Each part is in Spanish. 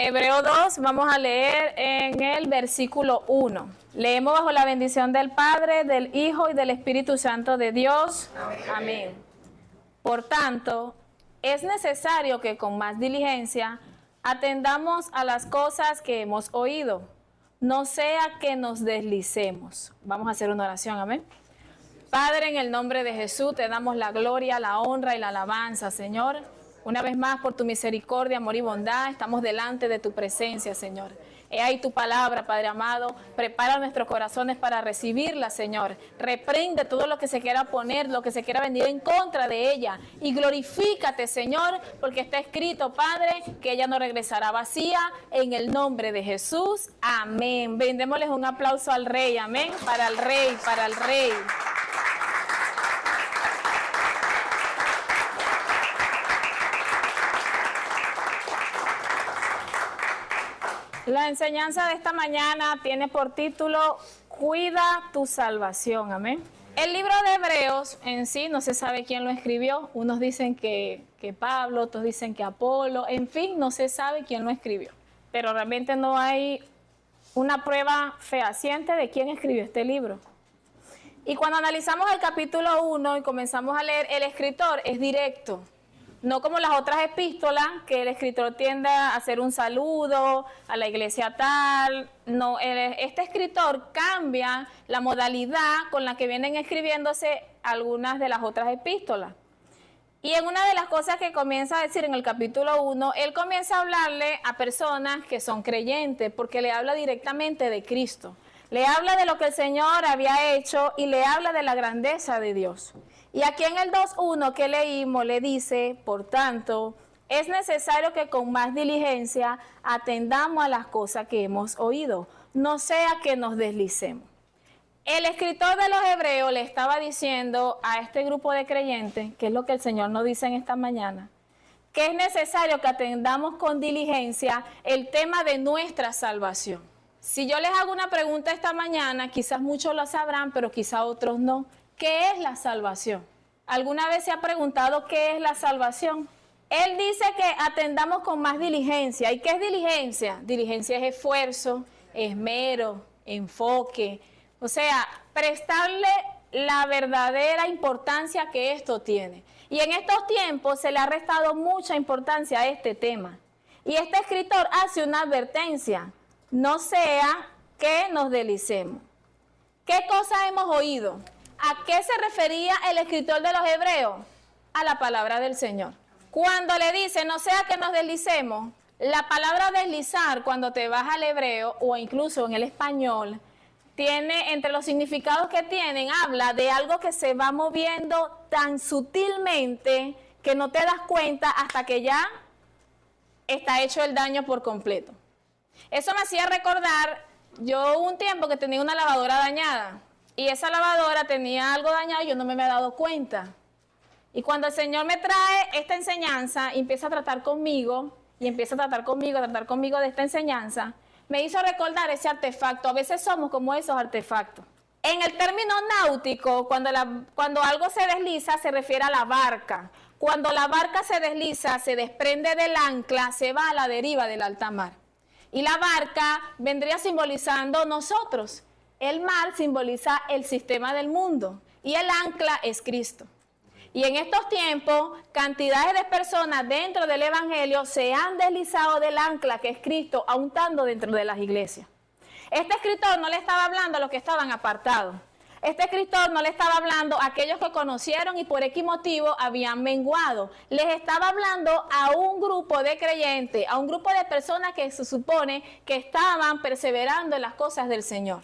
Hebreo 2, vamos a leer en el versículo 1. Leemos bajo la bendición del Padre, del Hijo y del Espíritu Santo de Dios. Amén. Amén. Por tanto, es necesario que con más diligencia atendamos a las cosas que hemos oído, no sea que nos deslicemos. Vamos a hacer una oración, amén. Padre, en el nombre de Jesús te damos la gloria, la honra y la alabanza, Señor. Una vez más, por tu misericordia, amor y bondad, estamos delante de tu presencia, Señor. He ahí tu palabra, Padre amado. Prepara nuestros corazones para recibirla, Señor. Reprende todo lo que se quiera poner, lo que se quiera venir en contra de ella. Y glorifícate, Señor, porque está escrito, Padre, que ella no regresará vacía. En el nombre de Jesús, amén. Brindémosles un aplauso al Rey, amén. Para el Rey, para el Rey. La enseñanza de esta mañana tiene por título Cuida tu salvación, amén. El libro de Hebreos en sí no se sabe quién lo escribió. Unos dicen que Pablo, otros dicen que Apolo, en fin, no se sabe quién lo escribió. Pero realmente no hay una prueba fehaciente de quién escribió este libro. Y cuando analizamos el capítulo 1 y comenzamos a leer, el escritor es directo. No como las otras epístolas, que el escritor tiende a hacer un saludo a la iglesia tal. No, este escritor cambia la modalidad con la que vienen escribiéndose algunas de las otras epístolas. Y en una de las cosas que comienza a decir en el capítulo 1, él comienza a hablarle a personas que son creyentes, porque le habla directamente de Cristo. Le habla de lo que el Señor había hecho y le habla de la grandeza de Dios. Y aquí en el 2.1 que leímos le dice, por tanto, es necesario que con más diligencia atendamos a las cosas que hemos oído, no sea que nos deslicemos. El escritor de los Hebreos le estaba diciendo a este grupo de creyentes, que es lo que el Señor nos dice en esta mañana, que es necesario que atendamos con diligencia el tema de nuestra salvación. Si yo les hago una pregunta esta mañana, quizás muchos lo sabrán, pero quizás otros no. ¿Qué es la salvación? ¿Alguna vez se ha preguntado qué es la salvación? Él dice que atendamos con más diligencia. ¿Y qué es diligencia? Diligencia es esfuerzo, esmero, enfoque. O sea, prestarle la verdadera importancia que esto tiene. Y en estos tiempos se le ha restado mucha importancia a este tema. Y este escritor hace una advertencia. No sea que nos deslicemos. ¿Qué cosas hemos oído? ¿A qué se refería el escritor de los Hebreos? A la palabra del Señor. Cuando le dice, no sea que nos deslicemos, la palabra deslizar, cuando te vas al hebreo o incluso en el español, tiene, entre los significados que tienen, habla de algo que se va moviendo tan sutilmente que no te das cuenta hasta que ya está hecho el daño por completo. Eso me hacía recordar, yo un tiempo que tenía una lavadora dañada. Y esa lavadora tenía algo dañado y yo no me había dado cuenta. Y cuando el Señor me trae esta enseñanza y empieza a tratar conmigo, y empieza a tratar conmigo de esta enseñanza, me hizo recordar ese artefacto. A veces somos como esos artefactos. En el término náutico, cuando algo se desliza, se refiere a la barca. Cuando la barca se desliza, se desprende del ancla, se va a la deriva del alta mar. Y la barca vendría simbolizando nosotros. El mar simboliza el sistema del mundo y el ancla es Cristo. Y en estos tiempos, cantidades de personas dentro del evangelio se han deslizado del ancla que es Cristo, aun estando dentro de las iglesias. Este escritor no le estaba hablando a los que estaban apartados. Este escritor no le estaba hablando a aquellos que conocieron y por X motivo habían menguado. Les estaba hablando a un grupo de creyentes, a un grupo de personas que se supone que estaban perseverando en las cosas del Señor.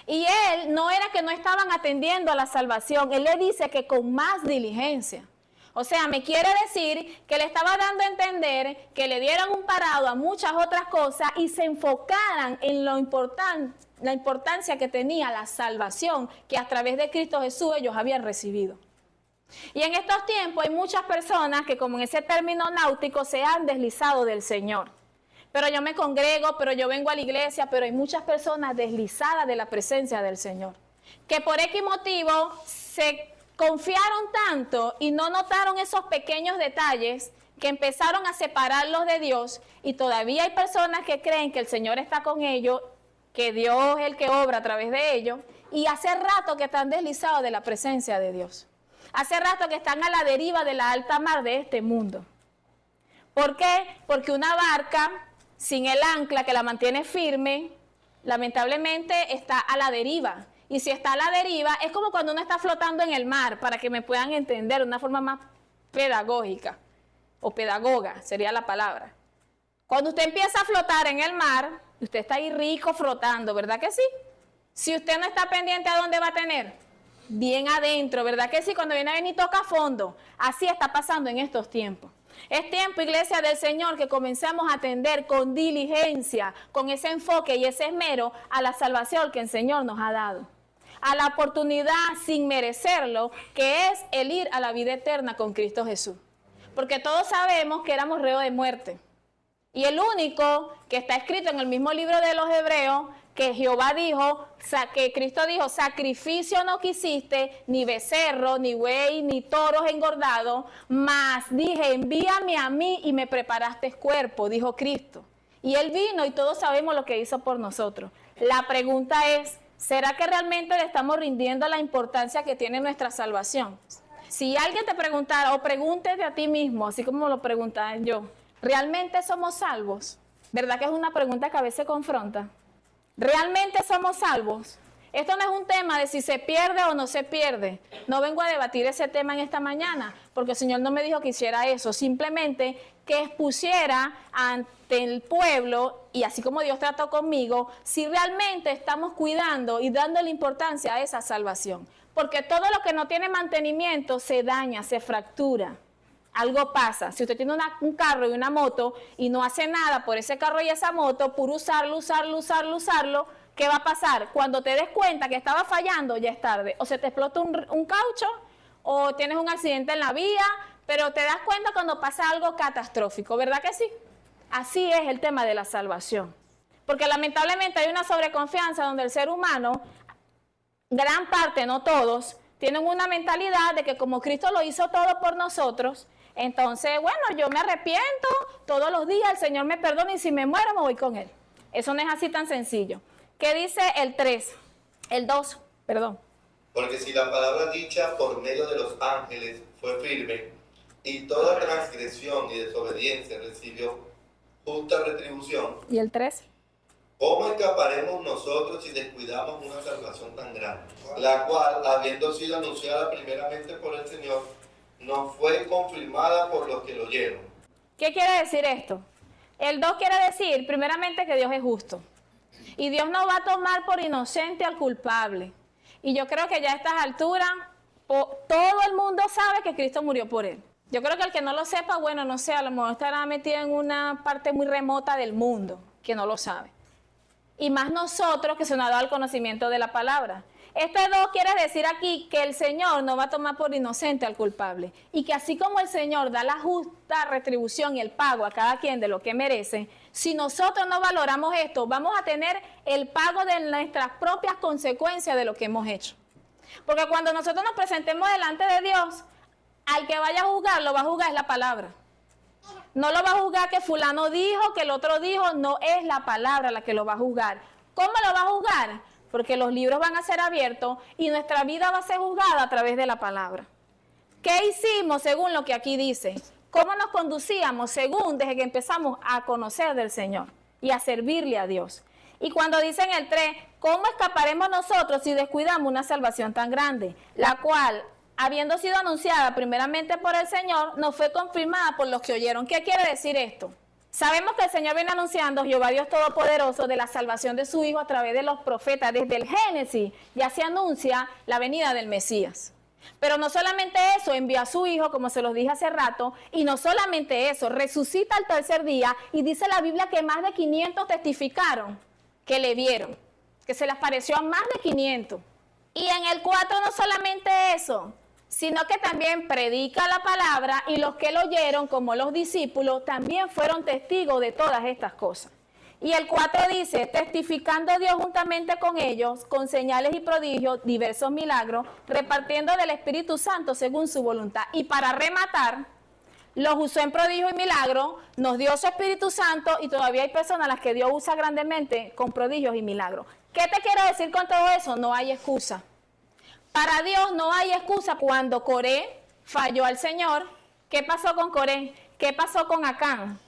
Y él no era que no estaban atendiendo a la salvación, él le dice que con más diligencia. O sea, me quiere decir que le estaba dando a entender que le dieran un parado a muchas otras cosas y se enfocaran en la importancia que tenía la salvación que a través de Cristo Jesús ellos habían recibido. Y en estos tiempos hay muchas personas que, como en ese término náutico, se han deslizado del Señor. Pero yo me congrego, pero yo vengo a la iglesia, pero hay muchas personas deslizadas de la presencia del Señor, que por X motivo se confiaron tanto y no notaron esos pequeños detalles que empezaron a separarlos de Dios, y todavía hay personas que creen que el Señor está con ellos, que Dios es el que obra a través de ellos, y hace rato que están deslizados de la presencia de Dios. Hace rato que están a la deriva de la alta mar de este mundo. ¿Por qué? Porque una barca sin el ancla que la mantiene firme, lamentablemente está a la deriva. Y si está a la deriva, es como cuando uno está flotando en el mar, para que me puedan entender de una forma más pedagógica, o pedagoga sería la palabra. Cuando usted empieza a flotar en el mar, usted está ahí rico flotando, ¿verdad que sí? Si usted no está pendiente, ¿a dónde va a tener? Bien adentro, ¿verdad que sí? Cuando viene a venir toca fondo. Así está pasando en estos tiempos. Es tiempo, iglesia del Señor, que comencemos a atender con diligencia, con ese enfoque y ese esmero a la salvación que el Señor nos ha dado. A la oportunidad sin merecerlo, que es el ir a la vida eterna con Cristo Jesús. Porque todos sabemos que éramos reos de muerte. Y el único que está escrito en el mismo libro de los Hebreos, que Jehová dijo, que Cristo dijo, sacrificio no quisiste, ni becerro, ni buey, ni toros engordados, mas dije, envíame a mí y me preparaste cuerpo, dijo Cristo. Y Él vino y todos sabemos lo que hizo por nosotros. La pregunta es, ¿será que realmente le estamos rindiendo la importancia que tiene nuestra salvación? Si alguien te preguntara, o pregúntete a ti mismo, así como lo preguntaba yo, ¿realmente somos salvos? ¿Verdad que es una pregunta que a veces confronta? ¿Realmente somos salvos? Esto no es un tema de si se pierde o no se pierde. No vengo a debatir ese tema en esta mañana, porque el Señor no me dijo que hiciera eso. Simplemente que expusiera ante el pueblo, y así como Dios trató conmigo, si realmente estamos cuidando y dándole importancia a esa salvación. Porque todo lo que no tiene mantenimiento se daña, se fractura. Algo pasa. Si usted tiene un carro y una moto y no hace nada por ese carro y esa moto, por usarlo, ¿qué va a pasar? Cuando te des cuenta que estaba fallando, ya es tarde. O se te explota un caucho, o tienes un accidente en la vía, pero te das cuenta cuando pasa algo catastrófico, ¿verdad que sí? Así es el tema de la salvación. Porque lamentablemente hay una sobreconfianza donde el ser humano, gran parte, no todos, tienen una mentalidad de que como Cristo lo hizo todo por nosotros, entonces, bueno, yo me arrepiento todos los días, el Señor me perdona y si me muero me voy con Él. Eso no es así tan sencillo. ¿Qué dice el 2? Porque si la palabra dicha por medio de los ángeles fue firme, y toda transgresión y desobediencia recibió justa retribución. ¿Y el 3? ¿Cómo escaparemos nosotros si descuidamos una salvación tan grande? La cual, habiendo sido anunciada primeramente por el Señor, no fue confirmada por los que lo oyeron. ¿Qué quiere decir esto? El 2 quiere decir, primeramente, que Dios es justo. Y Dios no va a tomar por inocente al culpable. Y yo creo que ya a estas alturas, todo el mundo sabe que Cristo murió por él. Yo creo que el que no lo sepa, bueno, no sé, a lo mejor estará metido en una parte muy remota del mundo, que no lo sabe. Y más nosotros que se nos ha dado el conocimiento de la palabra. Este 2 quiere decir aquí que el Señor no va a tomar por inocente al culpable. Y que así como el Señor da la justa retribución y el pago a cada quien de lo que merece, si nosotros no valoramos esto, vamos a tener el pago de nuestras propias consecuencias de lo que hemos hecho. Porque cuando nosotros nos presentemos delante de Dios, al que vaya a juzgar, lo va a juzgar es la palabra. No lo va a juzgar que fulano dijo, que el otro dijo, no es la palabra la que lo va a juzgar. ¿Cómo lo va a juzgar? Porque los libros van a ser abiertos y nuestra vida va a ser juzgada a través de la palabra. ¿Qué hicimos según lo que aquí dice? ¿Cómo nos conducíamos según desde que empezamos a conocer del Señor y a servirle a Dios? Y cuando dice en el 3, ¿cómo escaparemos nosotros si descuidamos una salvación tan grande? La cual, habiendo sido anunciada primeramente por el Señor, no fue confirmada por los que oyeron. ¿Qué quiere decir esto? Sabemos que el Señor viene anunciando, Jehová Dios Todopoderoso, de la salvación de su Hijo a través de los profetas. Desde el Génesis ya se anuncia la venida del Mesías. Pero no solamente eso, envió a su Hijo, como se los dije hace rato, y no solamente eso, resucita al tercer día, y dice la Biblia que más de 500 testificaron que le vieron, que se les apareció a más de 500. Y en el 4 no solamente eso, sino que también predica la palabra y los que lo oyeron, como los discípulos, también fueron testigos de todas estas cosas. Y el 4 dice, testificando Dios juntamente con ellos, con señales y prodigios, diversos milagros, repartiendo del Espíritu Santo según su voluntad. Y para rematar, los usó en prodigio y milagro, nos dio su Espíritu Santo y todavía hay personas a las que Dios usa grandemente con prodigios y milagros. ¿Qué te quiero decir con todo eso? No hay excusa. Para Dios no hay excusa. Cuando Coré falló al Señor, ¿qué pasó con Coré? ¿Qué pasó con Acán?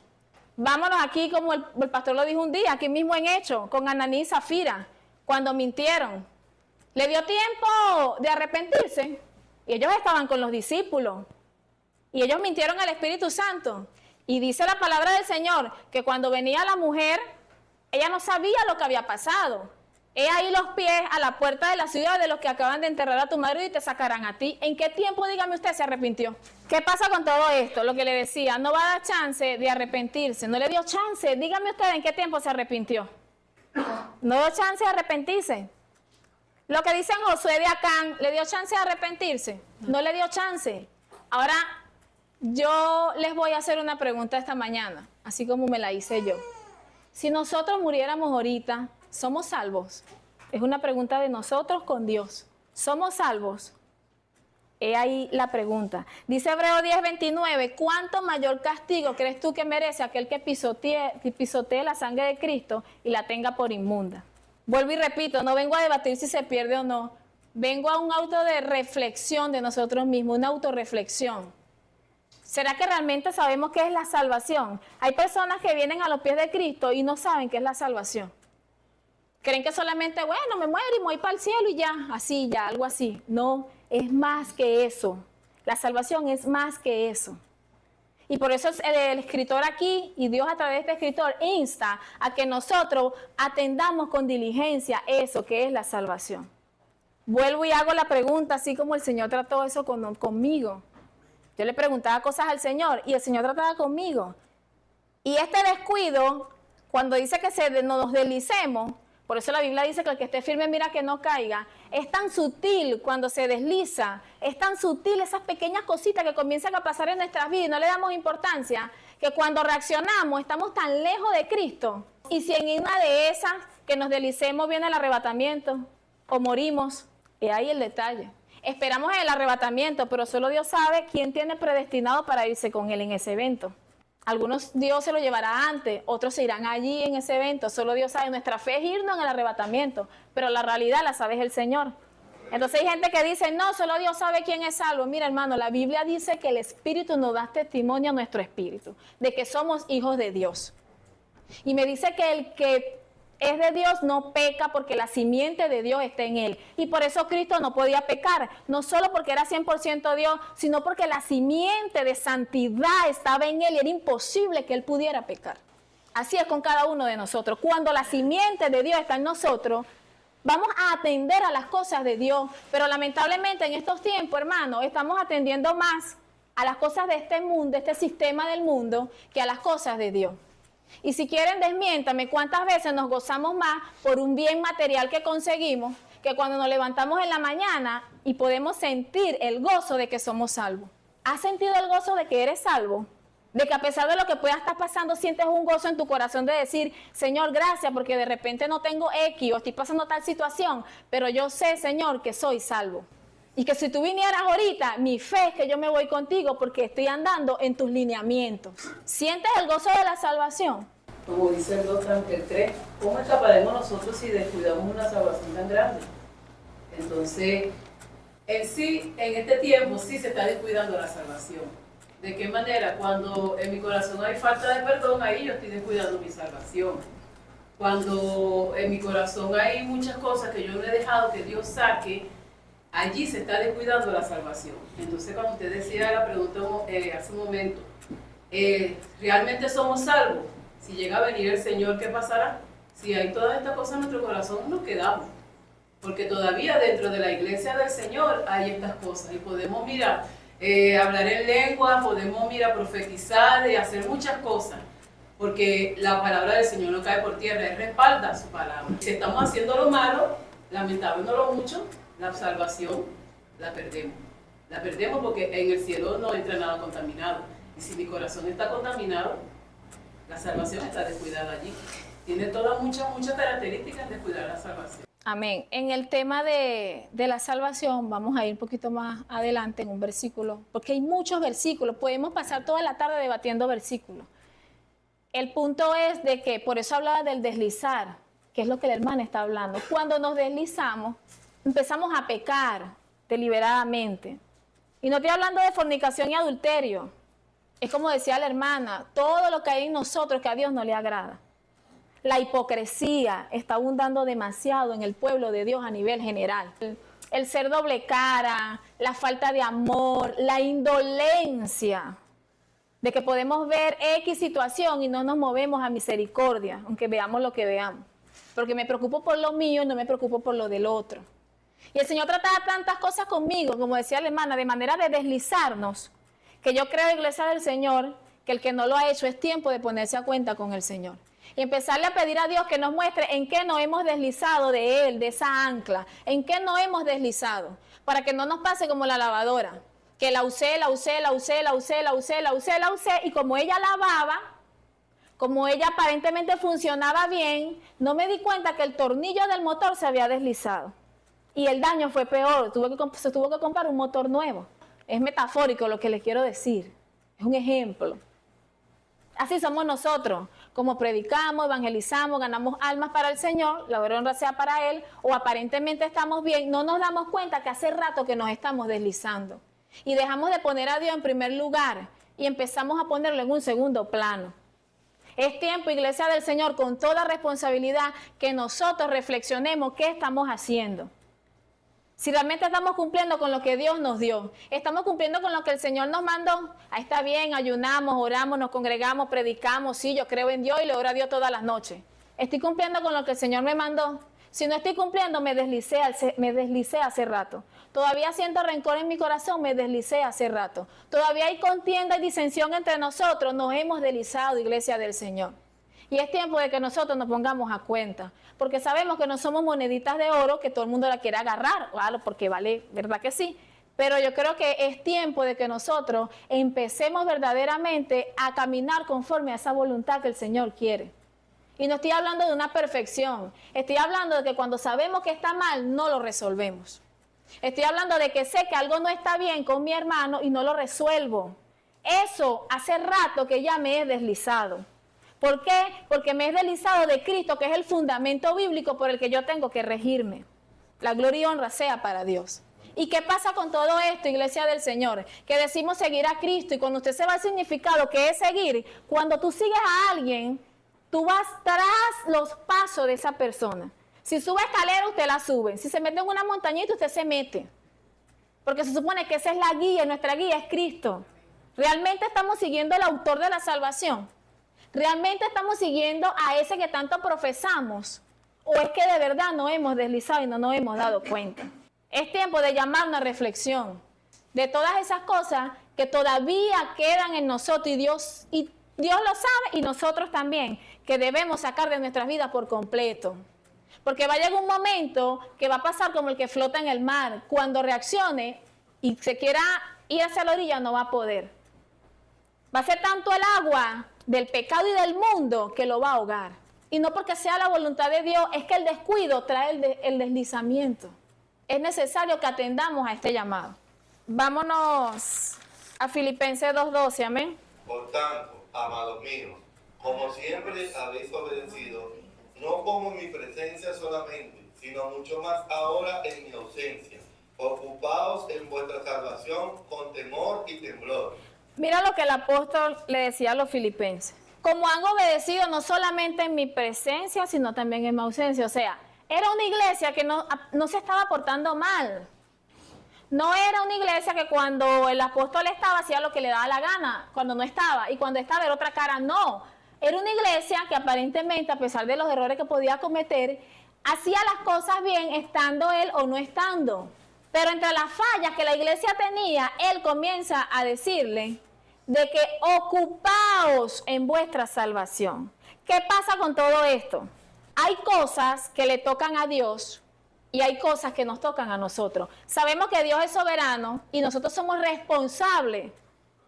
Vámonos aquí, como el pastor lo dijo un día, aquí mismo en Hechos, con Ananí y Zafira, cuando mintieron. Le dio tiempo de arrepentirse y ellos estaban con los discípulos. Y ellos mintieron al Espíritu Santo. Y dice la palabra del Señor que cuando venía la mujer, ella no sabía lo que había pasado. He ahí los pies a la puerta de la ciudad de los que acaban de enterrar a tu marido y te sacarán a ti. ¿En qué tiempo, dígame usted, se arrepintió? ¿Qué pasa con todo esto? Lo que le decía, no va a dar chance de arrepentirse. No le dio chance. Dígame usted en qué tiempo se arrepintió. No dio chance de arrepentirse. Lo que dicen Josué de Acán, ¿le dio chance de arrepentirse? No le dio chance. Ahora, yo les voy a hacer una pregunta esta mañana, así como me la hice yo. Si nosotros muriéramos ahorita, ¿somos salvos? Es una pregunta de nosotros con Dios. ¿Somos salvos? He ahí la pregunta. Dice Hebreos 10:29, ¿cuánto mayor castigo crees tú que merece aquel que pisotee la sangre de Cristo y la tenga por inmunda? Vuelvo y repito, no vengo a debatir si se pierde o no. Vengo a un auto de reflexión de nosotros mismos, una autorreflexión. ¿Será que realmente sabemos qué es la salvación? Hay personas que vienen a los pies de Cristo y no saben qué es la salvación. Creen que solamente, bueno, me muero y me voy para el cielo y ya, así, ya, algo así. No, es más que eso. La salvación es más que eso. Y por eso el escritor aquí, y Dios a través de este escritor, insta a que nosotros atendamos con diligencia eso que es la salvación. Vuelvo y hago la pregunta, así como el Señor trató eso conmigo. Yo le preguntaba cosas al Señor y el Señor trataba conmigo. Y este descuido, cuando dice que nos deslicemos, por eso la Biblia dice que el que esté firme mira que no caiga, es tan sutil cuando se desliza, es tan sutil esas pequeñas cositas que comienzan a pasar en nuestras vidas y no le damos importancia, que cuando reaccionamos estamos tan lejos de Cristo. Y si en una de esas que nos deslicemos viene el arrebatamiento o morimos, es ahí el detalle. Esperamos el arrebatamiento, pero solo Dios sabe quién tiene predestinado para irse con Él en ese evento. Algunos Dios se lo llevará antes, otros se irán allí en ese evento. Solo Dios sabe, nuestra fe es irnos en el arrebatamiento, pero la realidad la sabe el Señor. Entonces hay gente que dice, no, solo Dios sabe quién es salvo. Mira, hermano, la Biblia dice que el Espíritu nos da testimonio a nuestro espíritu, de que somos hijos de Dios. Y me dice que el que es de Dios no peca porque la simiente de Dios está en él. Y por eso Cristo no podía pecar, no solo porque era 100% Dios, sino porque la simiente de santidad estaba en él y era imposible que él pudiera pecar. Así es con cada uno de nosotros. Cuando la simiente de Dios está en nosotros, vamos a atender a las cosas de Dios. Pero lamentablemente en estos tiempos, hermano, estamos atendiendo más a las cosas de este mundo, este sistema del mundo, que a las cosas de Dios. Y si quieren, desmiéntame cuántas veces nos gozamos más por un bien material que conseguimos que cuando nos levantamos en la mañana y podemos sentir el gozo de que somos salvos. ¿Has sentido el gozo de que eres salvo? De que a pesar de lo que pueda estar pasando, sientes un gozo en tu corazón de decir, Señor, gracias, porque de repente no tengo X o estoy pasando tal situación, pero yo sé, Señor, que soy salvo. Y que si tú vinieras ahorita, mi fe es que yo me voy contigo porque estoy andando en tus lineamientos. ¿Sientes el gozo de la salvación? Como dice el 3, ¿cómo escaparemos nosotros si descuidamos una salvación tan grande? Entonces, en este tiempo sí se está descuidando la salvación. ¿De qué manera? Cuando en mi corazón hay falta de perdón, ahí yo estoy descuidando mi salvación. Cuando en mi corazón hay muchas cosas que yo no he dejado que Dios saque, allí se está descuidando la salvación. Entonces, cuando usted decía la pregunta hace un momento, ¿realmente somos salvos? Si llega a venir el Señor, ¿qué pasará? Si hay todas estas cosas en nuestro corazón, nos quedamos. Porque todavía dentro de la iglesia del Señor hay estas cosas. Y podemos, hablar en lengua, podemos, profetizar y hacer muchas cosas. Porque la palabra del Señor no cae por tierra, Él respalda su palabra. Si estamos haciendo lo malo, lamentándolo mucho, la salvación la perdemos. La perdemos porque en el cielo no entra nada contaminado. Y si mi corazón está contaminado, la salvación está descuidada allí. Tiene todas muchas características de cuidar la salvación. Amén. En el tema de la salvación, vamos a ir un poquito más adelante en un versículo, porque hay muchos versículos, podemos pasar toda la tarde debatiendo versículos. El punto es de que, por eso hablaba del deslizar, que es lo que la hermana está hablando. Cuando nos deslizamos, empezamos a pecar deliberadamente. Y no estoy hablando de fornicación y adulterio. Es como decía la hermana, todo lo que hay en nosotros que a Dios no le agrada. La hipocresía está abundando demasiado en el pueblo de Dios a nivel general. El ser doble cara, la falta de amor, la indolencia, de que podemos ver X situación y no nos movemos a misericordia, aunque veamos lo que veamos. Porque me preocupo por lo mío y no me preocupo por lo del otro. Y el Señor trataba tantas cosas conmigo, como decía la hermana, de manera de deslizarnos, que yo creo, Iglesia del Señor, que el que no lo ha hecho es tiempo de ponerse a cuenta con el Señor. Y empezarle a pedir a Dios que nos muestre en qué nos hemos deslizado de Él, de esa ancla, en qué nos hemos deslizado, para que no nos pase como la lavadora, que la usé, y como ella lavaba, como ella aparentemente funcionaba bien, no me di cuenta que el tornillo del motor se había deslizado. Y el daño fue peor, se tuvo que comprar un motor nuevo. Es metafórico lo que les quiero decir, es un ejemplo. Así somos nosotros, como predicamos, evangelizamos, ganamos almas para el Señor, la honra sea para Él, o aparentemente estamos bien, no nos damos cuenta que hace rato que nos estamos deslizando. Y dejamos de poner a Dios en primer lugar y empezamos a ponerlo en un segundo plano. Es tiempo, Iglesia del Señor, con toda responsabilidad, que nosotros reflexionemos qué estamos haciendo. Si realmente estamos cumpliendo con lo que Dios nos dio, estamos cumpliendo con lo que el Señor nos mandó, ahí está bien, ayunamos, oramos, nos congregamos, predicamos, sí, yo creo en Dios y le oro a Dios todas las noches. Estoy cumpliendo con lo que el Señor me mandó. Si no estoy cumpliendo, me deslicé hace rato. Todavía siento rencor en mi corazón, me deslicé hace rato. Todavía hay contienda y disensión entre nosotros, nos hemos deslizado, Iglesia del Señor. Y es tiempo de que nosotros nos pongamos a cuenta, porque sabemos que no somos moneditas de oro que todo el mundo la quiere agarrar, ¿vale? Porque vale, ¿verdad que sí? Pero yo creo que es tiempo de que nosotros empecemos verdaderamente a caminar conforme a esa voluntad que el Señor quiere. Y no estoy hablando de una perfección, estoy hablando de que cuando sabemos que está mal, no lo resolvemos. Estoy hablando de que sé que algo no está bien con mi hermano y no lo resuelvo. Eso hace rato que ya me he deslizado. ¿Por qué? Porque me he deslizado de Cristo, que es el fundamento bíblico por el que yo tengo que regirme. La gloria y honra sea para Dios. ¿Y qué pasa con todo esto, Iglesia del Señor? Que decimos seguir a Cristo y cuando usted se va al significado que es seguir, cuando tú sigues a alguien, tú vas tras los pasos de esa persona. Si sube escalera, usted la sube. Si se mete en una montañita, usted se mete. Porque se supone que esa es la guía, nuestra guía es Cristo. ¿Realmente estamos siguiendo al autor de la salvación? ¿Realmente estamos siguiendo a ese que tanto profesamos? ¿O es que de verdad nos hemos deslizado y no nos hemos dado cuenta? Es tiempo de llamar una reflexión de todas esas cosas que todavía quedan en nosotros y Dios lo sabe y nosotros también, que debemos sacar de nuestras vidas por completo. Porque va a llegar un momento que va a pasar como el que flota en el mar. Cuando reaccione y se quiera ir hacia la orilla, no va a poder. Va a ser tanto el agua del pecado y del mundo que lo va a ahogar. Y no porque sea la voluntad de Dios, es que el descuido trae el deslizamiento. Es necesario que atendamos a este llamado. Vámonos a Filipenses 2:12, amén. Por tanto, amados míos, como siempre habéis obedecido, no como en mi presencia solamente, sino mucho más ahora en mi ausencia. Ocupaos en vuestra salvación con temor y temblor. Mira lo que el apóstol le decía a los filipenses. Como han obedecido no solamente en mi presencia, sino también en mi ausencia. O sea, era una iglesia que no se estaba portando mal. No era una iglesia que cuando el apóstol estaba hacía lo que le daba la gana, cuando no estaba. Y cuando estaba era otra cara, no. Era una iglesia que aparentemente, a pesar de los errores que podía cometer, hacía las cosas bien estando él o no estando. Pero entre las fallas que la iglesia tenía, él comienza a decirle de que ocupaos en vuestra salvación. ¿Qué pasa con todo esto? Hay cosas que le tocan a Dios y hay cosas que nos tocan a nosotros. Sabemos que Dios es soberano y nosotros somos responsables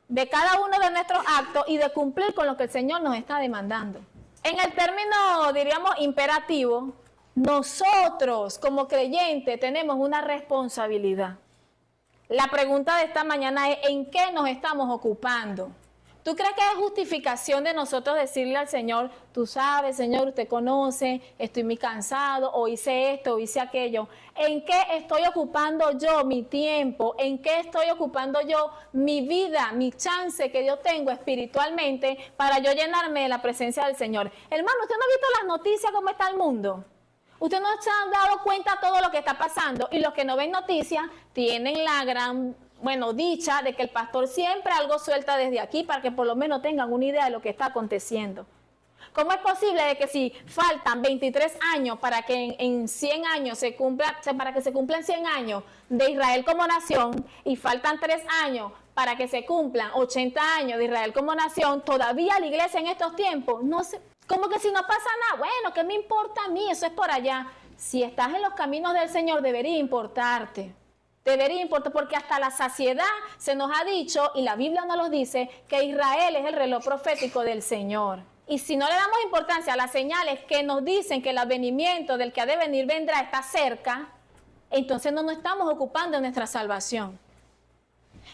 de cada uno de nuestros actos y de cumplir con lo que el Señor nos está demandando. En el término, diríamos, imperativo, Nosotros como creyentes tenemos una responsabilidad. La pregunta de esta mañana es, ¿en qué nos estamos ocupando? ¿Tú crees que es justificación de nosotros decirle al Señor, tú sabes, Señor, usted conoce, estoy muy cansado, o hice esto, o hice aquello? ¿En qué estoy ocupando yo mi tiempo? ¿En qué estoy ocupando yo mi vida, mi chance que yo tengo espiritualmente para yo llenarme de la presencia del Señor? Hermano, ¿usted no ha visto las noticias cómo está el mundo? Usted no se ha dado cuenta de todo lo que está pasando, y los que no ven noticias tienen la gran, dicha de que el pastor siempre algo suelta desde aquí para que por lo menos tengan una idea de lo que está aconteciendo. ¿Cómo es posible de que si faltan 23 años para que en 100 años para que se cumplan 100 años de Israel como nación, y faltan 3 años para que se cumplan 80 años de Israel como nación, todavía la iglesia en estos tiempos no se... Como que si no pasa nada, bueno, ¿qué me importa a mí? Eso es por allá. Si estás en los caminos del Señor, debería importarte. Debería importar, porque hasta la saciedad se nos ha dicho, y la Biblia nos lo dice, que Israel es el reloj profético del Señor. Y si no le damos importancia a las señales que nos dicen que el advenimiento del que ha de venir vendrá está cerca, entonces no nos estamos ocupando de nuestra salvación.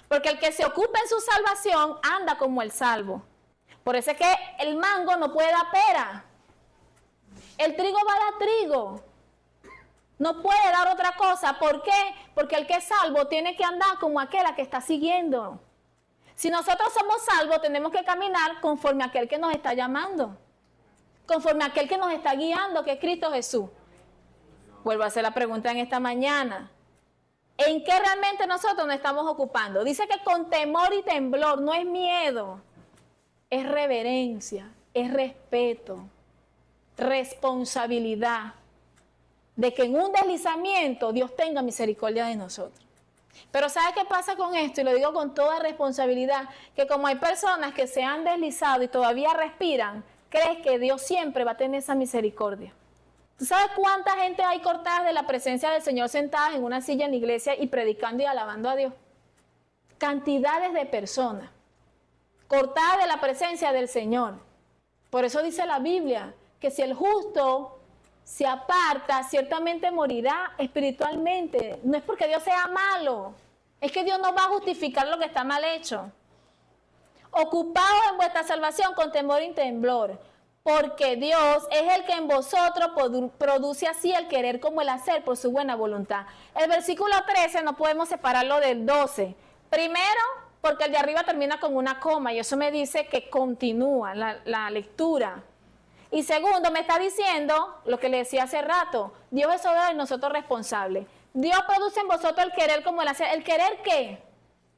Porque el que se ocupa en su salvación anda como el salvo. Por eso es que el mango no puede dar pera. El trigo va a dar trigo. No puede dar otra cosa. ¿Por qué? Porque el que es salvo tiene que andar como aquel a que está siguiendo. Si nosotros somos salvos, tenemos que caminar conforme a aquel que nos está llamando. Conforme a aquel que nos está guiando, que es Cristo Jesús. Vuelvo a hacer la pregunta en esta mañana. ¿En qué realmente nosotros nos estamos ocupando? Dice que con temor y temblor, no es miedo. Es reverencia, es respeto, responsabilidad de que en un deslizamiento Dios tenga misericordia de nosotros. Pero ¿sabe qué pasa con esto? Y lo digo con toda responsabilidad, que como hay personas que se han deslizado y todavía respiran, crees que Dios siempre va a tener esa misericordia. ¿Tú sabes cuánta gente hay cortadas de la presencia del Señor sentadas en una silla en la iglesia y predicando y alabando a Dios? Cantidades de personas cortada de la presencia del Señor. Por eso dice la Biblia que si el justo se aparta, ciertamente morirá espiritualmente. No es porque Dios sea malo, es que Dios no va a justificar lo que está mal hecho. Ocupaos en vuestra salvación con temor y temblor, porque Dios es el que en vosotros produce así el querer como el hacer por su buena voluntad. El versículo 13 no podemos separarlo del 12. Primero, porque el de arriba termina con una coma y eso me dice que continúa la lectura. Y segundo, me está diciendo lo que le decía hace rato, Dios es soberano y nosotros responsables. Dios produce en vosotros el querer como el hacer. ¿El querer qué?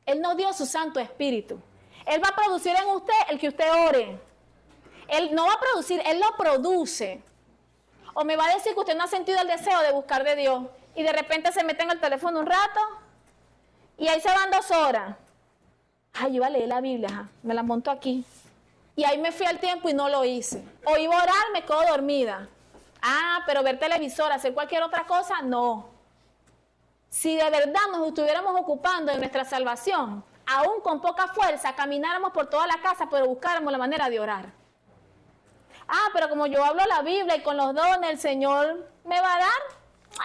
Él nos dio su Santo Espíritu. Él va a producir en usted el que usted ore. Él no va a producir, Él lo produce. O me va a decir que usted no ha sentido el deseo de buscar de Dios y de repente se mete en el teléfono un rato y ahí se van 2 horas. Ay, yo iba a leer la Biblia, me la monto aquí. Y ahí me fui al tiempo y no lo hice. O iba a orar, me quedo dormida. Ah, pero ver televisor, hacer cualquier otra cosa, no. Si de verdad nos estuviéramos ocupando de nuestra salvación, aún con poca fuerza, camináramos por toda la casa, pero buscáramos la manera de orar. Ah, pero como yo hablo la Biblia y con los dones el Señor me va a dar,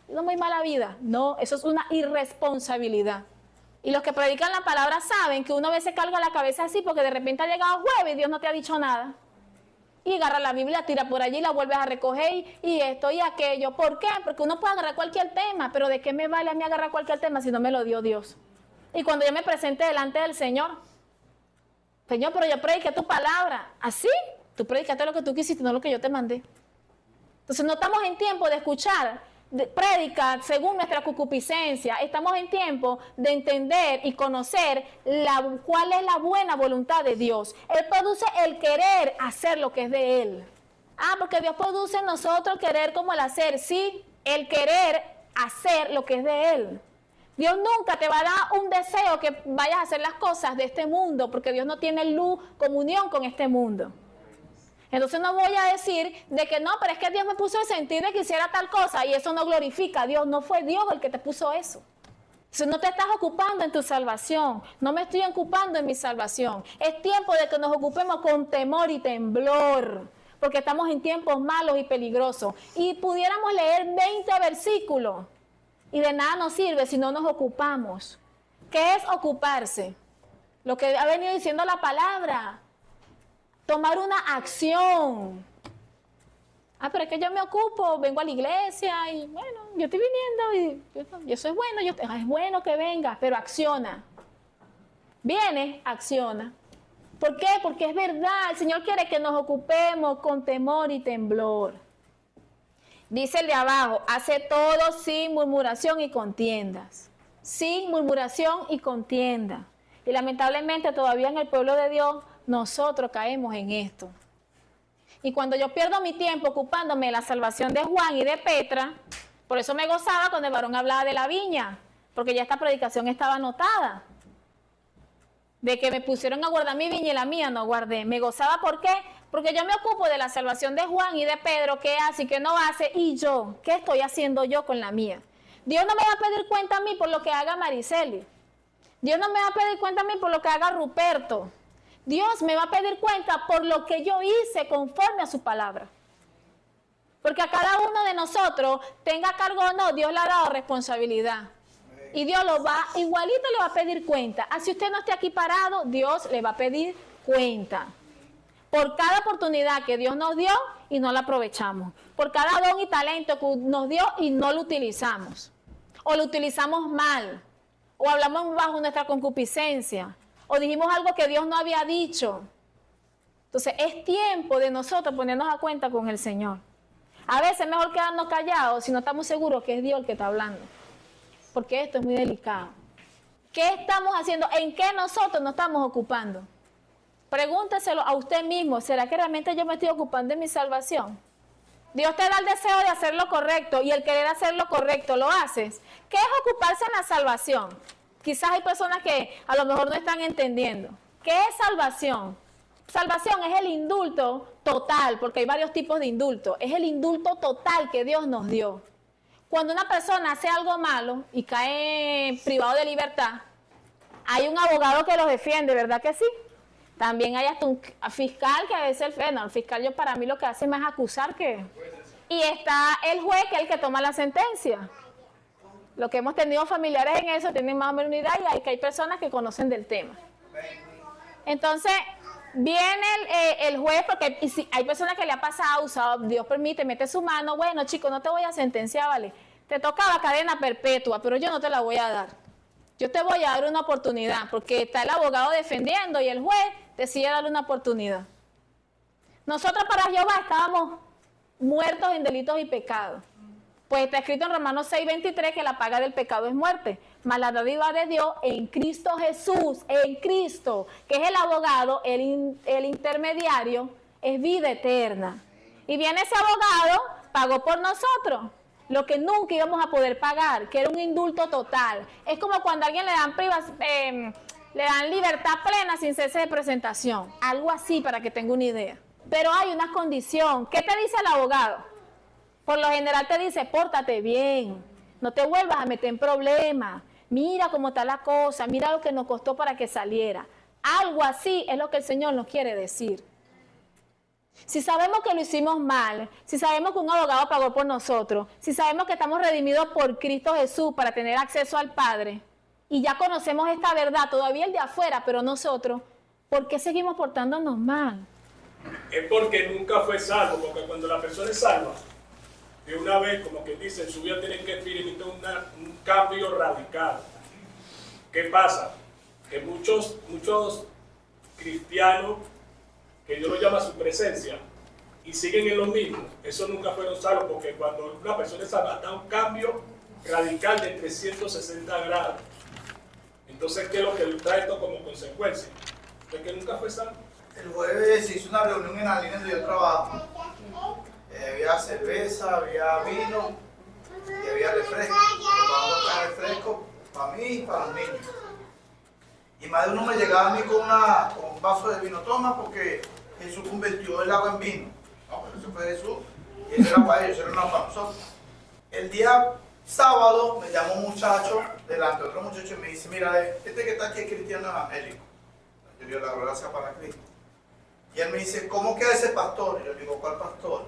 no muy mala vida. No, eso es una irresponsabilidad. Y los que predican la palabra saben que uno a veces carga la cabeza así porque de repente ha llegado jueves y Dios no te ha dicho nada. Y agarra la Biblia, tira por allí, la vuelves a recoger y esto y aquello. ¿Por qué? Porque uno puede agarrar cualquier tema, pero ¿de qué me vale a mí agarrar cualquier tema si no me lo dio Dios? Y cuando yo me presenté delante del Señor, Señor, pero yo prediqué tu palabra. ¿Así? Tú predicaste lo que tú quisiste, no lo que yo te mandé. Entonces no estamos en tiempo de escuchar prédica según nuestra concupiscencia. Estamos en tiempo de entender y conocer cuál es la buena voluntad de Dios. Él produce el querer hacer lo que es de Él. Ah, porque Dios produce en nosotros el querer como el hacer. Sí, el querer hacer lo que es de Él. Dios nunca te va a dar un deseo que vayas a hacer las cosas de este mundo, porque Dios no tiene luz, comunión con este mundo. Entonces no voy a decir de que no, pero es que Dios me puso el sentir de que hiciera tal cosa y eso no glorifica a Dios. No fue Dios el que te puso eso. Entonces no te estás ocupando en tu salvación. No me estoy ocupando en mi salvación. Es tiempo de que nos ocupemos con temor y temblor. porque estamos en tiempos malos y peligrosos. Y pudiéramos leer 20 versículos y de nada nos sirve si no nos ocupamos. ¿Qué es ocuparse? Lo que ha venido diciendo la palabra. Tomar una acción. Pero es que yo me ocupo, vengo a la iglesia y bueno, yo estoy viniendo y eso es bueno, es bueno que venga, pero acciona. Viene, acciona. ¿Por qué? Porque es verdad, el Señor quiere que nos ocupemos con temor y temblor. Dice el de abajo, hace todo sin murmuración y contiendas. Sin murmuración y contienda. Y lamentablemente todavía en el pueblo de Dios nosotros caemos en esto. Y cuando yo pierdo mi tiempo ocupándome de la salvación de Juan y de Petra, por eso me gozaba cuando el varón hablaba de la viña, porque ya esta predicación estaba anotada. De que me pusieron a guardar mi viña y la mía no guardé. Me gozaba, ¿por qué? Porque yo me ocupo de la salvación de Juan y de Pedro, qué hace y qué no hace, y yo, ¿qué estoy haciendo yo con la mía? Dios no me va a pedir cuenta a mí por lo que haga Mariceli. Dios no me va a pedir cuenta a mí por lo que haga Ruperto. Dios me va a pedir cuenta por lo que yo hice conforme a su palabra. Porque a cada uno de nosotros, tenga cargo o no, Dios le ha dado responsabilidad. Y Dios lo va, igualito le va a pedir cuenta. Así usted no esté aquí parado, Dios le va a pedir cuenta. Por cada oportunidad que Dios nos dio y no la aprovechamos. Por cada don y talento que nos dio y no lo utilizamos. O lo utilizamos mal. O hablamos bajo nuestra concupiscencia. O dijimos algo que Dios no había dicho. Entonces es tiempo de nosotros ponernos a cuenta con el Señor. A veces es mejor quedarnos callados si no estamos seguros que es Dios el que está hablando. Porque esto es muy delicado. ¿Qué estamos haciendo? ¿En qué nosotros nos estamos ocupando? Pregúnteselo a usted mismo. ¿Será que realmente yo me estoy ocupando de mi salvación? Dios te da el deseo de hacer lo correcto y el querer hacer lo correcto, ¿lo haces? ¿Qué es ocuparse en la salvación? Quizás hay personas que a lo mejor no están entendiendo. ¿Qué es salvación? Salvación es el indulto total, porque hay varios tipos de indulto. Es el indulto total que Dios nos dio. Cuando una persona hace algo malo y cae privado de libertad, hay un abogado que los defiende, ¿verdad que sí? También hay hasta un fiscal que a veces, el fiscal yo para mí lo que hace más acusar que... Y está el juez que es el que toma la sentencia. Lo que hemos tenido familiares en eso tienen más o menos una idea y hay personas que conocen del tema. Entonces, viene el juez, porque si hay personas que le ha pasado, Dios permite, mete su mano, bueno chico, no te voy a sentenciar, vale, te tocaba cadena perpetua, pero yo no te la voy a dar. Yo te voy a dar una oportunidad, porque está el abogado defendiendo y el juez decide darle una oportunidad. Nosotros para Jehová estábamos muertos en delitos y pecados. Pues está escrito en Romanos 6:23 que la paga del pecado es muerte, mas la dádiva de Dios en Cristo Jesús, en Cristo, que es el abogado, el intermediario, es vida eterna. Y viene ese abogado, pagó por nosotros lo que nunca íbamos a poder pagar, que era un indulto total. Es como cuando a alguien le dan libertad plena sin cese de presentación, algo así para que tenga una idea. Pero hay una condición. ¿Qué te dice el abogado? Por lo general te dice, pórtate bien, no te vuelvas a meter en problemas, mira cómo está la cosa, mira lo que nos costó para que saliera. Algo así es lo que el Señor nos quiere decir. Si sabemos que lo hicimos mal, si sabemos que un abogado pagó por nosotros, si sabemos que estamos redimidos por Cristo Jesús para tener acceso al Padre, y ya conocemos esta verdad, todavía el de afuera, pero nosotros, ¿por qué seguimos portándonos mal? Es porque nunca fue salvo, porque cuando la persona es salva, de una vez, como que dice, en su vida tienen que experimentar un cambio radical. ¿Qué pasa? Que muchos cristianos, que Dios los llama a su presencia, y siguen en lo mismo, eso nunca fueron salvos, porque cuando una persona es salva, da un cambio radical de 360 grados. Entonces, ¿qué es lo que trae esto como consecuencia? De que nunca fue salvo. El jueves se hizo una reunión en la línea donde yo trabajo. Había cerveza, había vino y había refresco. Vamos a buscar refresco para mí y para los niños. Y más de uno me llegaba a mí con un vaso de vino. Toma, porque Jesús convirtió el agua en vino. No, pero eso fue Jesús. Y eso era para ellos, eso era para nosotros. El día sábado me llamó un muchacho delante de otro muchacho y me dice, mira, este que está aquí es cristiano evangélico. Yo le doy la gracia para Cristo. Y él me dice, ¿cómo queda ese pastor? Y yo digo, ¿cuál pastor?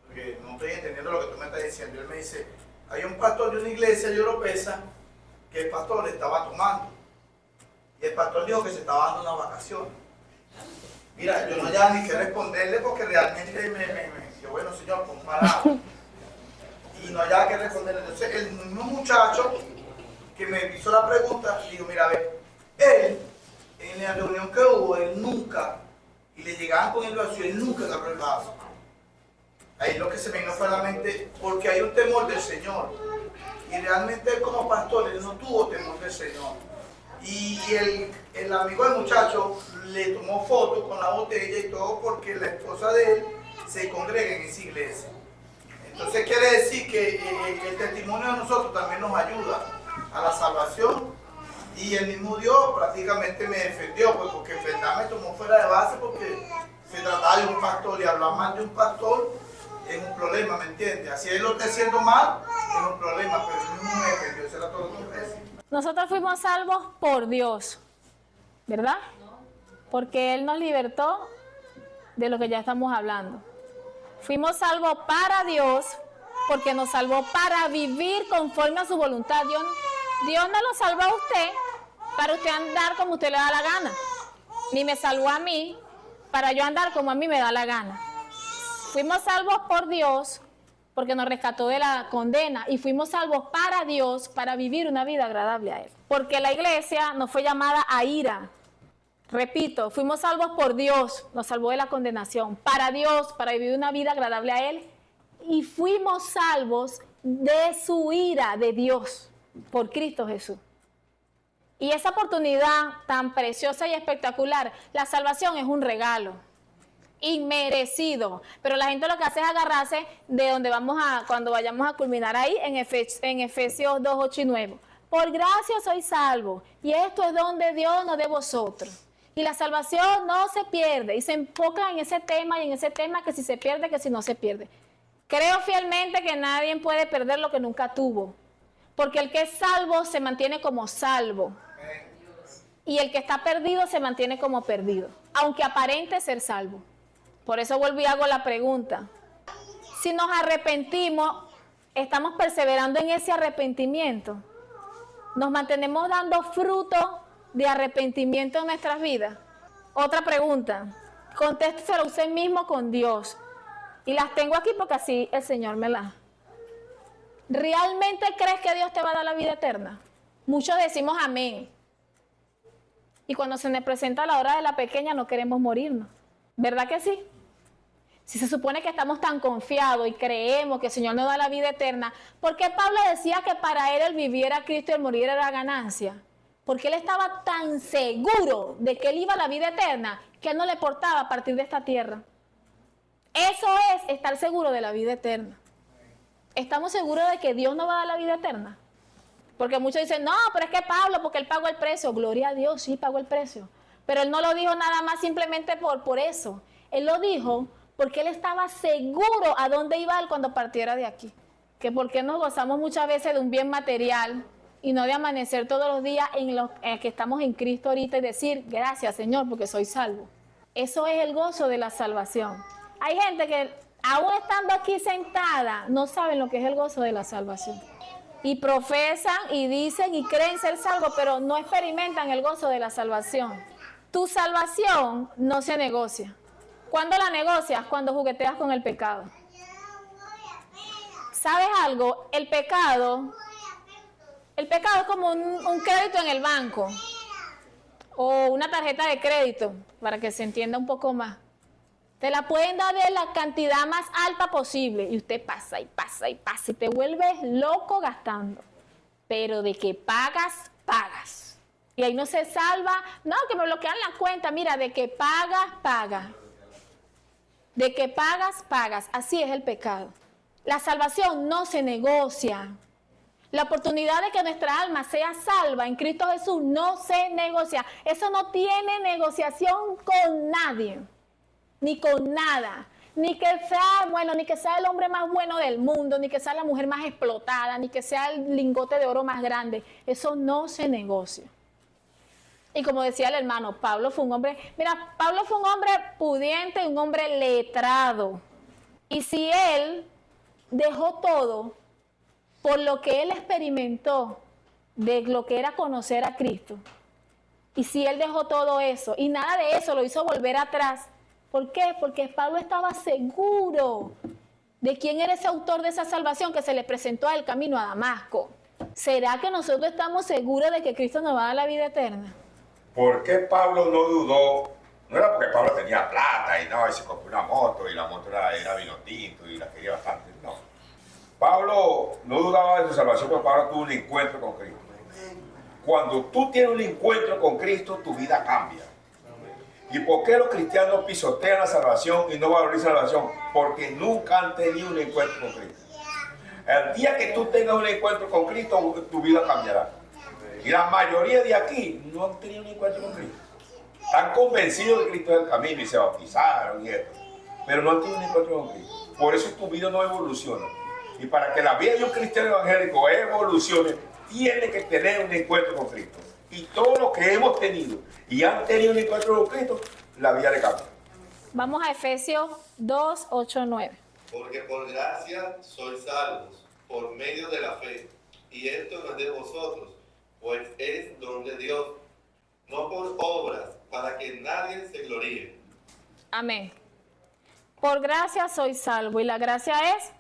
Porque no estoy entendiendo lo que tú me estás diciendo. Y él me dice, hay un pastor de una iglesia europea que el pastor estaba tomando. Y el pastor dijo que se estaba dando una vacación. Mira, yo no ya ni qué responderle porque realmente yo, bueno, señor, comparado. Y no haya que responderle. Entonces, el mismo muchacho que me hizo la pregunta, digo, mira, a ver, él, en la reunión que hubo, él nunca, y le llegaban con el vaso, él nunca agarró el vaso. Ahí lo que se me vino fue a la mente, porque hay un temor del Señor. Y realmente él como pastor, él no tuvo temor del Señor. Y el amigo del muchacho le tomó fotos con la botella y todo porque la esposa de él se congrega en esa iglesia. Entonces quiere decir que el testimonio de nosotros también nos ayuda a la salvación. Y el mismo Dios prácticamente me defendió, pues, porque en verdad me tomó fuera de base porque se trataba de un pastor y hablar mal de un pastor es un problema, ¿me entiendes? Así él lo está haciendo mal, es un problema, pero él mismo me defendió, eso era todo lo que me decía. Nosotros fuimos salvos por Dios, ¿verdad? Porque Él nos libertó de lo que ya estamos hablando. Fuimos salvos para Dios, porque nos salvó para vivir conforme a su voluntad. Dios no lo salvó a usted para usted andar como usted le da la gana. Ni me salvó a mí para yo andar como a mí me da la gana. Fuimos salvos por Dios, porque nos rescató de la condena, y fuimos salvos para Dios, para vivir una vida agradable a Él. Porque la iglesia no fue llamada a ira. Repito, fuimos salvos por Dios, nos salvó de la condenación, para Dios, para vivir una vida agradable a Él, y fuimos salvos de su ira, de Dios, por Cristo Jesús. Y esa oportunidad tan preciosa y espectacular, la salvación es un regalo inmerecido, pero la gente lo que hace es agarrarse de donde cuando vayamos a culminar ahí en Efesios 2, 8 y 9. Por gracia sois salvos, y esto es don de Dios, no de vosotros. Y la salvación no se pierde, y se enfoca en ese tema, y en ese tema que si se pierde, que si no se pierde. Creo fielmente que nadie puede perder lo que nunca tuvo, porque el que es salvo se mantiene como salvo, y el que está perdido se mantiene como perdido, aunque aparente ser salvo. Por eso vuelvo y hago la pregunta. Si nos arrepentimos, ¿estamos perseverando en ese arrepentimiento? ¿Nos mantenemos dando fruto de arrepentimiento en nuestras vidas? Otra pregunta. Contésteselo usted mismo con Dios. Y las tengo aquí porque así el Señor me las. ¿Realmente crees que Dios te va a dar la vida eterna? Muchos decimos amén. Y cuando se nos presenta la hora de la pequeña no queremos morirnos. ¿Verdad que sí? Si se supone que estamos tan confiados y creemos que el Señor nos da la vida eterna, ¿por qué Pablo decía que para él el vivir era Cristo y el morir era ganancia? Porque él estaba tan seguro de que él iba a la vida eterna que a él no le importaba partir de esta tierra. Eso es estar seguro de la vida eterna. ¿Estamos seguros de que Dios nos va a dar la vida eterna? Porque muchos dicen, no, pero es que Pablo, porque él pagó el precio. Gloria a Dios, sí, pagó el precio. Pero él no lo dijo nada más simplemente por eso. Él lo dijo porque él estaba seguro a dónde iba él cuando partiera de aquí. Que porque nos gozamos muchas veces de un bien material y no de amanecer todos los días en que estamos en Cristo ahorita y decir, gracias Señor, porque soy salvo. Eso es el gozo de la salvación. Hay gente que aún estando aquí sentada no saben lo que es el gozo de la salvación. Y profesan y dicen y creen ser salvos, pero no experimentan el gozo de la salvación. Tu salvación no se negocia. ¿Cuándo la negocias? Cuando jugueteas con el pecado. ¿Sabes algo? El pecado es como un crédito en el banco o una tarjeta de crédito, para que se entienda un poco más. Te la pueden dar de la cantidad más alta posible y usted pasa y pasa y pasa y te vuelves loco gastando. Pero de que pagas, pagas. Y ahí no se salva, no, que me bloquean la cuenta. Mira, de que pagas, pagas. De que pagas, pagas. Así es el pecado. La salvación no se negocia. La oportunidad de que nuestra alma sea salva en Cristo Jesús no se negocia. Eso no tiene negociación con nadie, ni con nada. Ni que sea el hombre más bueno del mundo, ni que sea la mujer más explotada, ni que sea el lingote de oro más grande. Eso no se negocia. Y como decía el hermano, Pablo fue un hombre, mira, Pablo fue un hombre pudiente, un hombre letrado. Y si él dejó todo por lo que él experimentó de lo que era conocer a Cristo, y si él dejó todo eso y nada de eso lo hizo volver atrás, ¿por qué? Porque Pablo estaba seguro de quién era ese autor de esa salvación que se le presentó al camino a Damasco. ¿Será que nosotros estamos seguros de que Cristo nos va a dar la vida eterna? ¿Por qué Pablo no dudó? No era porque Pablo tenía plata y se compró una moto y la moto era vino tinto y la quería bastante, no. Pablo no dudaba de su salvación, pero Pablo tuvo un encuentro con Cristo. Cuando tú tienes un encuentro con Cristo, tu vida cambia. ¿Y por qué los cristianos pisotean la salvación y no valorizan la salvación? Porque nunca han tenido un encuentro con Cristo. El día que tú tengas un encuentro con Cristo, tu vida cambiará. Y la mayoría de aquí no han tenido un encuentro con Cristo. Están convencidos de que Cristo es el camino y se bautizaron y esto, pero no han tenido un encuentro con Cristo. Por eso tu vida no evoluciona. Y para que la vida de un cristiano evangélico evolucione, tiene que tener un encuentro con Cristo. Y todos los que hemos tenido y han tenido un encuentro con Cristo, la vida le cambia. Vamos a Efesios 2, 8, 9. Porque por gracia sois salvos, por medio de la fe. Y esto no es de vosotros, pues es don de Dios, no por obras, para que nadie se gloríe. Amén. Por gracia soy salvo, y la gracia es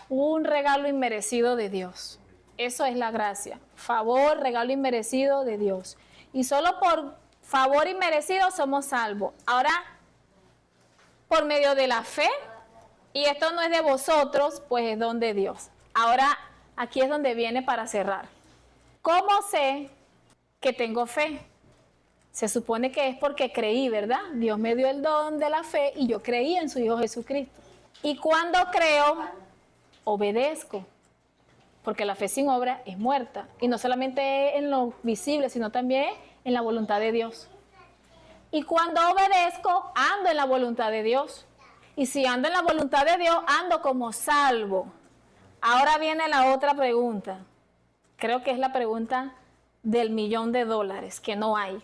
un regalo inmerecido de Dios. Eso es la gracia. Favor, regalo inmerecido de Dios. Y solo por favor inmerecido somos salvos. Ahora, por medio de la fe, y esto no es de vosotros, pues es don de Dios. Ahora, aquí es donde viene para cerrar. ¿Cómo sé que tengo fe? Se supone que es porque creí, ¿verdad? Dios me dio el don de la fe y yo creí en su Hijo Jesucristo. Y cuando creo, obedezco. Porque la fe sin obra es muerta. Y no solamente en lo visible, sino también en la voluntad de Dios. Y cuando obedezco, ando en la voluntad de Dios. Y si ando en la voluntad de Dios, ando como salvo. Ahora viene la otra pregunta. Creo que es la pregunta del $1.000.000 que no hay.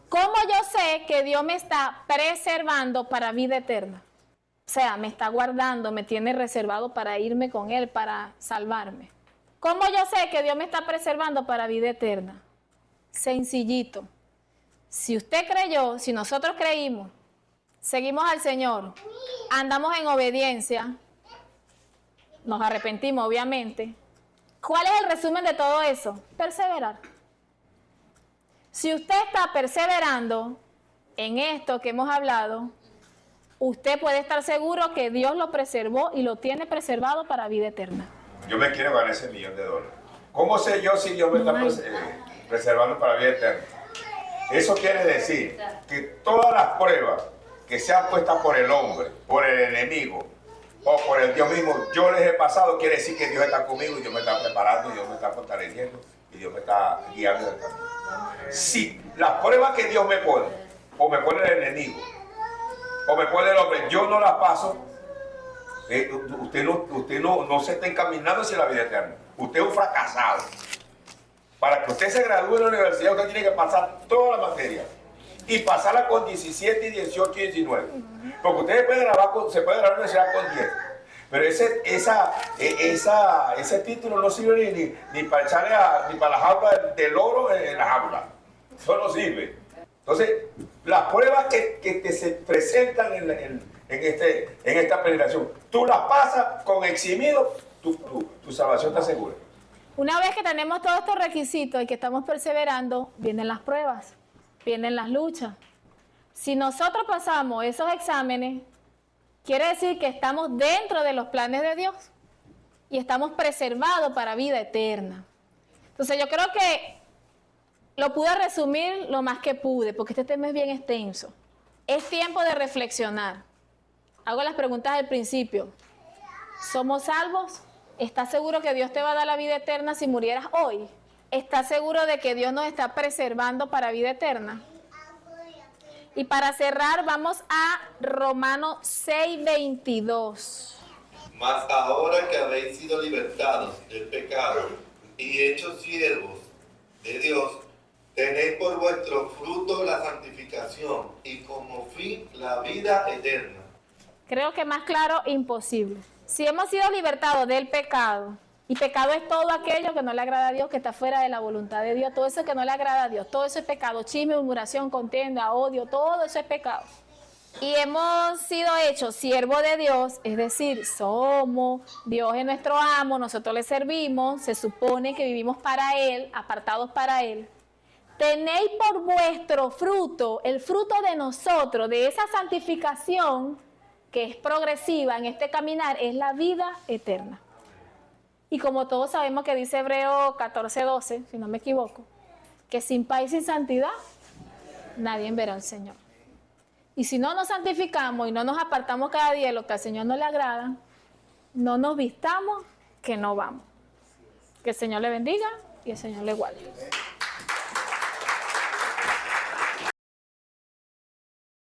¿Cómo yo sé que Dios me está preservando para vida eterna? O sea, me está guardando, me tiene reservado para irme con Él, para salvarme. ¿Cómo yo sé que Dios me está preservando para vida eterna? Sencillito. Si usted creyó, si nosotros creímos, seguimos al Señor, andamos en obediencia, nos arrepentimos obviamente. ¿Cuál es el resumen de todo eso? Perseverar. Si usted está perseverando en esto que hemos hablado, usted puede estar seguro que Dios lo preservó y lo tiene preservado para vida eterna. Yo me quiero ganar ese $1.000.000. ¿Cómo sé yo si Dios me está preservando para vida eterna? Eso quiere decir que todas las pruebas que sean puestas por el hombre, por el enemigo o por el Dios mismo, yo les he pasado, quiere decir que Dios está conmigo y Dios me está preparando, y Dios me está fortaleciendo y Dios me está guiando. Si las pruebas que Dios me pone, o me pone el enemigo, o me pone el hombre, yo no las paso, usted no se está encaminando hacia la vida eterna. Usted es un fracasado. Para que usted se gradúe en la universidad, usted tiene que pasar toda la materia. Y pasarla con 17, 18 y 19. Porque usted se puede graduar en la universidad con 10. Pero ese título no sirve ni para echarle ni para la jaula del oro en la jaula. Eso no sirve. Entonces, las pruebas que se presentan en esta peregrinación, tú las pasas con eximido, tu salvación está segura. Una vez que tenemos todos estos requisitos y que estamos perseverando, vienen las pruebas, vienen las luchas. Si nosotros pasamos esos exámenes, quiere decir que estamos dentro de los planes de Dios y estamos preservados para vida eterna. Entonces yo creo que lo pude resumir lo más que pude, porque este tema es bien extenso. Es tiempo de reflexionar. Hago las preguntas al principio. ¿Somos salvos? ¿Estás seguro que Dios te va a dar la vida eterna si murieras hoy? ¿Estás seguro de que Dios nos está preservando para vida eterna? Y para cerrar, vamos a Romanos 6:22. Mas ahora que habéis sido libertados del pecado y hechos siervos de Dios, Tenéis por vuestro fruto la santificación y como fin la vida eterna. Creo que más claro, imposible. Si hemos sido libertados del pecado, y pecado es todo aquello que no le agrada a Dios, que está fuera de la voluntad de Dios, todo eso que no le agrada a Dios, todo eso es pecado, chisme, murmuración, contienda, odio, todo eso es pecado. Y hemos sido hechos siervos de Dios, es decir, somos, Dios es nuestro amo, nosotros le servimos, se supone que vivimos para Él, apartados para Él. Tenéis por vuestro fruto, el fruto de nosotros, de esa santificación que es progresiva en este caminar, es la vida eterna. Y como todos sabemos que dice Hebreos 14:12, si no me equivoco, que sin paz y sin santidad nadie verá al Señor. Y si no nos santificamos y no nos apartamos cada día de lo que al Señor no le agrada, no nos vistamos que no vamos. Que el Señor le bendiga y el Señor le guarde.